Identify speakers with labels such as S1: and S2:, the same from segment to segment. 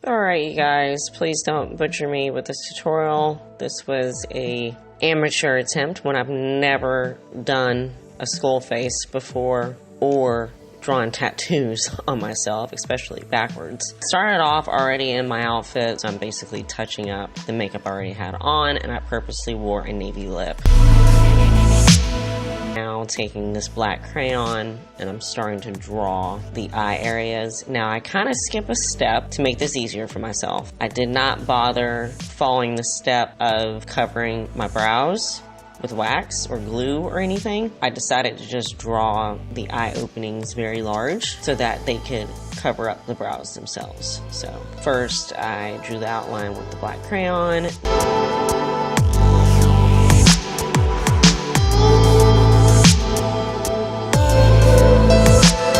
S1: Alright you guys, please don't butcher me with this tutorial. This was a amateur attempt when I've never done a skull face before or drawn tattoos on myself, especially backwards. Started off already in my outfit, so I'm basically touching up the makeup I already had on, and I purposely wore a navy lip. Now taking this black crayon and I'm starting to draw the eye areas. Now I kind of skip a step to make this easier for myself. I did not bother following the step of covering my brows with wax or glue or anything. I decided to just draw the eye openings very large so that they could cover up the brows themselves. So first I drew the outline with the black crayon.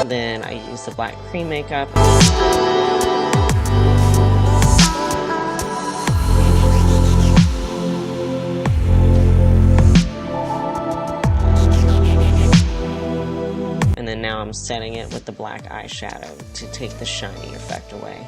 S1: Then I used the black cream makeup. And then now I'm setting it with the black eyeshadow to take the shiny effect away.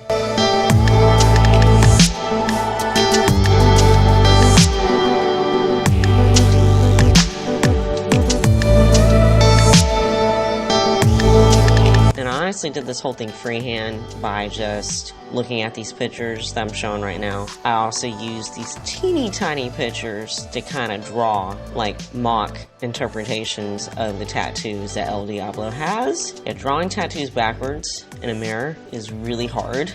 S1: I honestly did this whole thing freehand by just looking at these pictures that I'm showing right now. I also used these teeny tiny pictures to kind of draw like mock interpretations of the tattoos that El Diablo has. Yeah, drawing tattoos backwards in a mirror is really hard.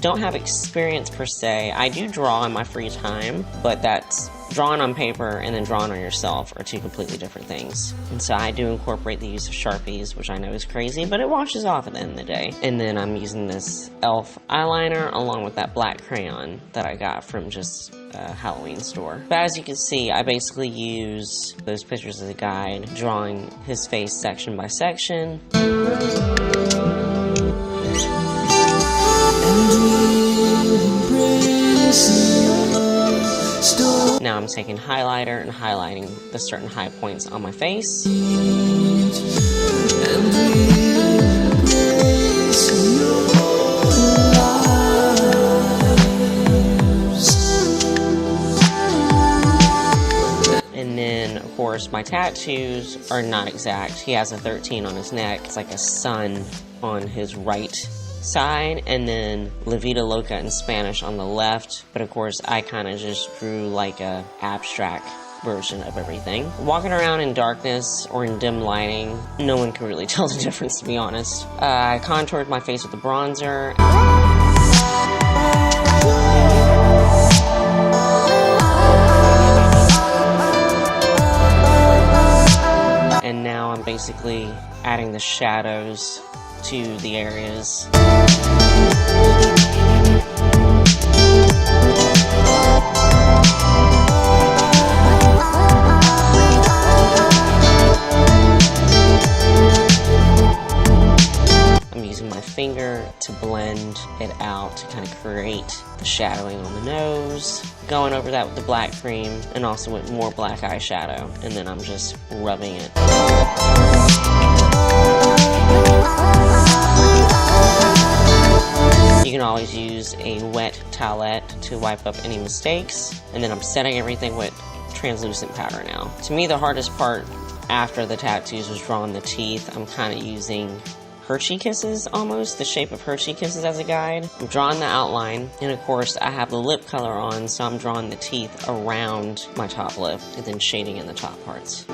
S1: Don't have experience per se. I do draw in my free time, but that's drawing on paper and then drawing on yourself are two completely different things. And so I do incorporate the use of Sharpies, which I know is crazy, but it washes off at the end of the day. And then I'm using this e.l.f. eyeliner along with that black crayon that I got from just a Halloween store. But as you can see, I basically use those pictures as a guide, drawing his face section by section. Now I'm taking highlighter and highlighting the certain high points on my face. And then, of course, my tattoos are not exact. He has a 13 on his neck. It's like a sun on his right side, and then La Vida Loca in Spanish on the left, but of course I kind of just drew like a abstract version of everything. Walking around in darkness or in dim lighting, no one can really tell the difference, to be honest. I contoured my face with the bronzer. And now I'm basically adding the shadows to the areas. I'm using my finger to blend it out to kind of create the shadowing on the nose, going over that with the black cream and also with more black eyeshadow, and then I'm just rubbing it. You can always use a wet towelette to wipe up any mistakes, and then I'm setting everything with translucent powder now. To me, the hardest part after the tattoos was drawing the teeth. I'm kind of using Hershey Kisses, almost, the shape of Hershey Kisses as a guide. I'm drawing the outline, and of course I have the lip color on, so I'm drawing the teeth around my top lip, and then shading in the top parts.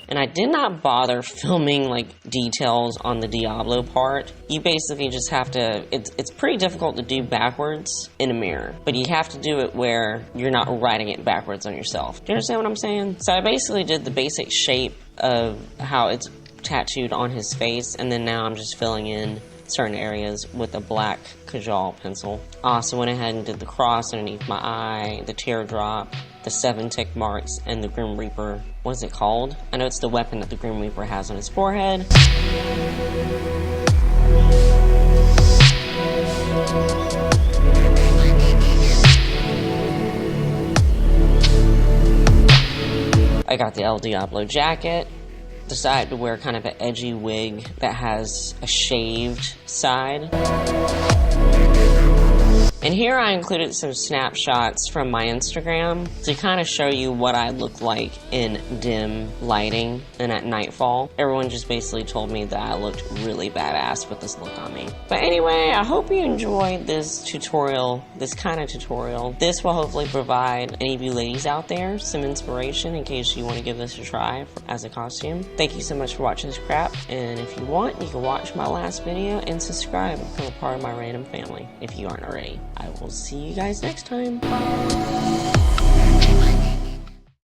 S1: And I did not bother filming like details on the Diablo part. You basically just have to, it's pretty difficult to do backwards in a mirror, but you have to do it where you're not writing it backwards on yourself. Do you understand what I'm saying? So I basically did the basic shape of how it's tattooed on his face, and then now I'm just filling in certain areas with a black Kajal pencil. Also went ahead and did the cross underneath my eye, the teardrop, the 7 tick marks, and the Grim Reaper. What is it called? I know it's the weapon that the Grim Reaper has on his forehead. I got the El Diablo jacket. Decided to wear kind of an edgy wig that has a shaved side. And here I included some snapshots from my Instagram to kind of show you what I look like in dim lighting and at nightfall. Everyone just basically told me that I looked really badass with this look on me. But anyway, I hope you enjoyed this tutorial, this kind of tutorial. This will hopefully provide any of you ladies out there some inspiration in case you want to give this a try as a costume. Thank you so much for watching this crap, and if you want, you can watch my last video and subscribe and become a part of my random family if you aren't already. I will see you guys next time. Bye.